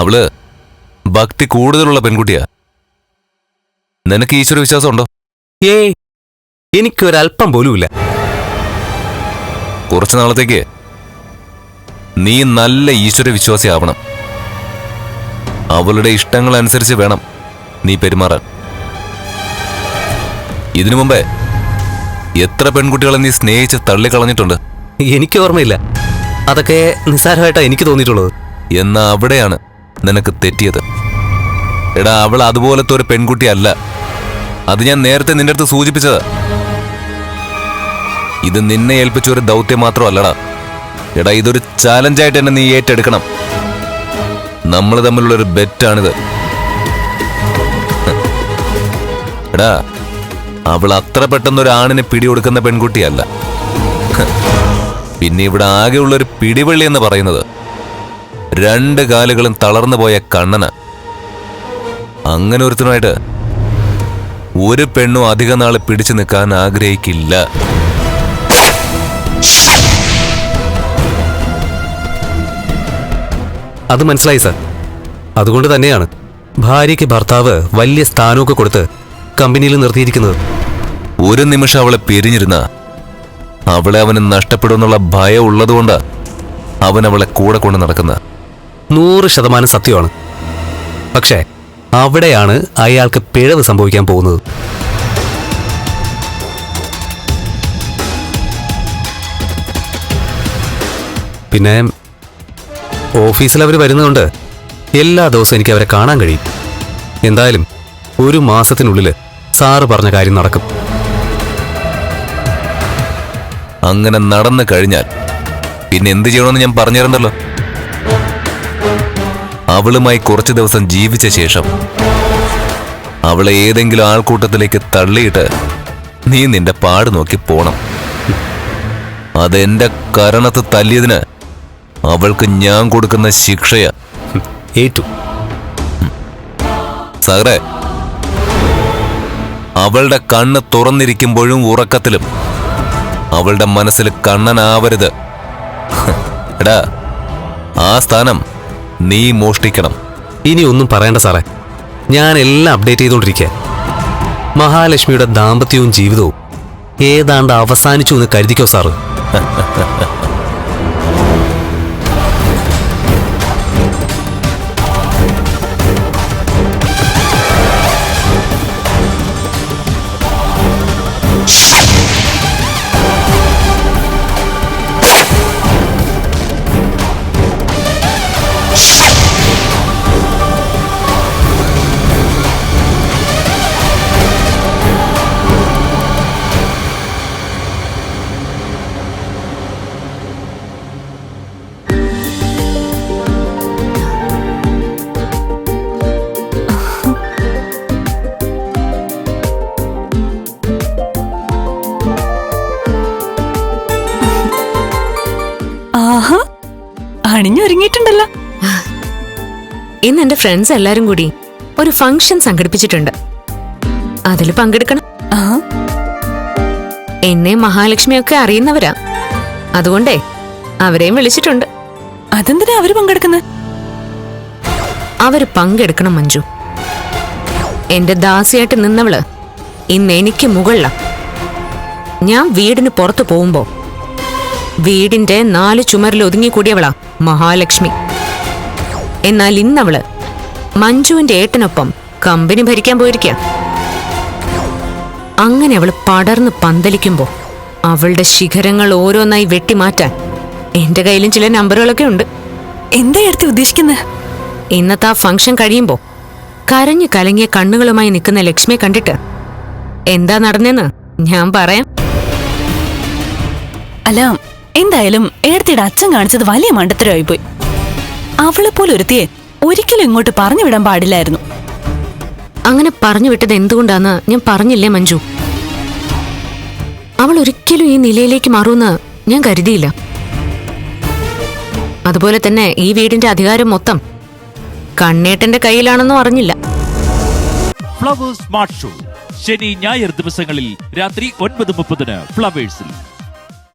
അവള് ഭക്തി കൂടുതലുള്ള പെൺകുട്ടിയാ. നിനക്ക് ഈശ്വര വിശ്വാസം ഉണ്ടോ? ഏയ്, എനിക്കൊരല്പം പോലുമില്ല. കുറച്ചു നാളത്തേക്ക് നീ നല്ല ഈശ്വര വിശ്വാസി ആവണം. അവളുടെ ഇഷ്ടങ്ങളനുസരിച്ച് വേണം നീ പെരുമാറാൻ. ഇതിനു മുമ്പേ എത്ര പെൺകുട്ടികളെ നീ സ്നേഹിച്ച് തള്ളിക്കളഞ്ഞിട്ടുണ്ട്? എനിക്ക് ഓർമ്മയില്ല. അതൊക്കെ നിസ്സാരമായിട്ടാ എനിക്ക് തോന്നിയിട്ടുള്ളത്. എന്നാ അവിടെയാണ് നിനക്ക് തെറ്റിയത്. എടാ, അവൾ അതുപോലത്തെ ഒരു പെൺകുട്ടിയല്ല. അത് ഞാൻ നേരത്തെ നിന്റെ അടുത്ത് സൂചിപ്പിച്ചതാ. ഇത് നിന്നെ ഏൽപ്പിച്ച ഒരു ദൗത്യം മാത്രമല്ലടാ. എടാ, ഇതൊരു ചാലഞ്ചായിട്ട് തന്നെ നീ ഏറ്റെടുക്കണം. നമ്മൾ തമ്മിലുള്ളൊരു ബെറ്റാണിത്. എടാ, അവൾ അത്ര പെട്ടെന്നൊരു ആണിനെ പിടികൊടുക്കുന്ന പെൺകുട്ടിയല്ല. പിന്നെ ഇവിടെ ആകെയുള്ളൊരു പിടിവള്ളി എന്ന് പറയുന്നത് 2 കാലുകളും തളർന്നു പോയ കണ്ണന. അങ്ങനെ ഒരുത്തനുമായിട്ട് ഒരു പെണ്ണും അധിക നാള് പിടിച്ചു നിൽക്കാൻ ആഗ്രഹിക്കില്ല. അത് മനസ്സിലായി സർ. അതുകൊണ്ട് തന്നെയാണ് ഭാര്യയ്ക്ക് ഭർത്താവ് വലിയ സ്ഥാനമൊക്കെ കൊടുത്ത് കമ്പനിയിൽ നിർത്തിയിരിക്കുന്നത്. ഒരു നിമിഷം അവളെ പിരിഞ്ഞിരുന്ന അവളെ അവന് നഷ്ടപ്പെടുമെന്നുള്ള ഭയം ഉള്ളതുകൊണ്ട് അവൻ അവളെ കൂടെ കൊണ്ട് നടക്കുന്ന 100% സത്യമാണ്. പക്ഷേ അവിടെയാണ് അയാൾക്ക് പിഴവ് സംഭവിക്കാൻ പോകുന്നത്. പിന്നെ ഓഫീസിൽ അവർ വരുന്നതുകൊണ്ട് എല്ലാ ദിവസവും എനിക്ക് അവരെ കാണാൻ കഴിയും. എന്തായാലും 1 മാസത്തിനുള്ളിൽ സാറ് പറഞ്ഞ കാര്യം നടക്കും. അങ്ങനെ നടന്നു കഴിഞ്ഞാൽ പിന്നെ എന്ത് ചെയ്യണമെന്ന് ഞാൻ പറഞ്ഞിരുന്നല്ലോ. അവളുമായി കുറച്ചു ദിവസം ജീവിച്ച ശേഷം അവളെ ഏതെങ്കിലും ആൾക്കൂട്ടത്തിലേക്ക് തള്ളിയിട്ട് നീ നിന്റെ പാട് നോക്കി പോണം. അതെന്റെ കരണത്ത് തല്ലിയതിന് അവൾക്ക് ഞാൻ കൊടുക്കുന്ന ശിക്ഷയാ. ഏറ്റു സാറേ, അവളുടെ കണ്ണ് തുറന്നിരിക്കുമ്പോഴും ഉറക്കത്തിലും അവളുടെ മനസ്സിൽ കണ്ണനാവരുത്. എടാ, ആ സ്ഥാനം നീ മോഷ്ടിക്കണം. ഇനി ഒന്നും പറയണ്ട സാറേ, ഞാൻ എല്ലാം അപ്ഡേറ്റ് ചെയ്തുകൊണ്ടിരിക്കുക. മഹാലക്ഷ്മിയുടെ ദാമ്പത്യവും ജീവിതവും ഏതാണ്ട് അവസാനിച്ചു എന്ന് കരുതിക്കോ സാറ്. ആഹാ, അണിഞ്ഞൊരുങ്ങിയിട്ടുണ്ടല്ലോ. ഇന്ന് എന്റെ ഫ്രണ്ട്സ് എല്ലാരും കൂടി ഒരു ഫംഗ്ഷൻ സംഘടിപ്പിച്ചിട്ടുണ്ട്. അതിൽ പങ്കെടുക്കണം. എന്നെ മഹാലക്ഷ്മിയൊക്കെ അറിയുന്നവരാ. അതുകൊണ്ടേ അവരെയും വിളിച്ചിട്ടുണ്ട്. അതെന്തിനാ അവര് പങ്കെടുക്കുന്നത്? അവര് പങ്കെടുക്കണം മഞ്ജു. എന്റെ ദാസിയായിട്ട് നിന്നവള് ഇന്ന് എനിക്ക് മുകളില. ഞാൻ വീടിന് പുറത്തു പോകുമ്പോ വീടിന്റെ 4 ചുമരിൽ ഒതുങ്ങിക്കൂടിയവളാ മഹാലക്ഷ്മി. എന്നാൽ ഇന്നവള് മഞ്ജുവിന്റെ ഏട്ടനൊപ്പം കമ്പനി ഭരിക്കാൻ പോയിരിക്ക. അങ്ങനെ അവള് പടർന്ന് പന്തലിക്കുമ്പോ അവളുടെ ശിഖരങ്ങൾ ഓരോന്നായി വെട്ടിമാറ്റാൻ എന്റെ കയ്യിലും ചില നമ്പറുകളൊക്കെ ഉണ്ട്. എന്താ എടുത്ത് ഉദ്ദേശിക്കുന്നത്? ഇന്നത്തെ ആ ഫംഗ്ഷൻ കഴിയുമ്പോ കരഞ്ഞു കലങ്ങിയ കണ്ണുകളുമായി നിൽക്കുന്ന ലക്ഷ്മിയെ കണ്ടിട്ട് എന്താ നടന്നെന്ന് ഞാൻ പറയാം. അല്ല, എന്തായാലും ഏടത്തിയുടെ അച്ഛൻ കാണിച്ചത് വലിയ മണ്ടത്തരമായിപ്പോയി. അവളെ പോലെ ഒരുത്തിയെ ഒരിക്കലും ഇങ്ങോട്ട് പറഞ്ഞു വിടാൻ പാടില്ലായിരുന്നു. അങ്ങനെ പറഞ്ഞു വിട്ടത് എന്തുകൊണ്ടാന്ന് ഞാൻ പറഞ്ഞില്ലേ മഞ്ജു. അവൾ ഒരിക്കലും ഈ നിലയിലേക്ക് മാറുമെന്ന് ഞാൻ കരുതിയില്ല. അതുപോലെ തന്നെ ഈ വീടിന്റെ അധികാരം മൊത്തം കണ്ണേട്ടന്റെ കയ്യിലാണെന്നും അറിഞ്ഞില്ല. ഫ്ലവേഴ്സ് സ്മാർട്ട് ഷോ ശനി ഞായർ ദിവസങ്ങളിൽ രാത്രി 9:30 ഫ്ലവേഴ്സിൽ.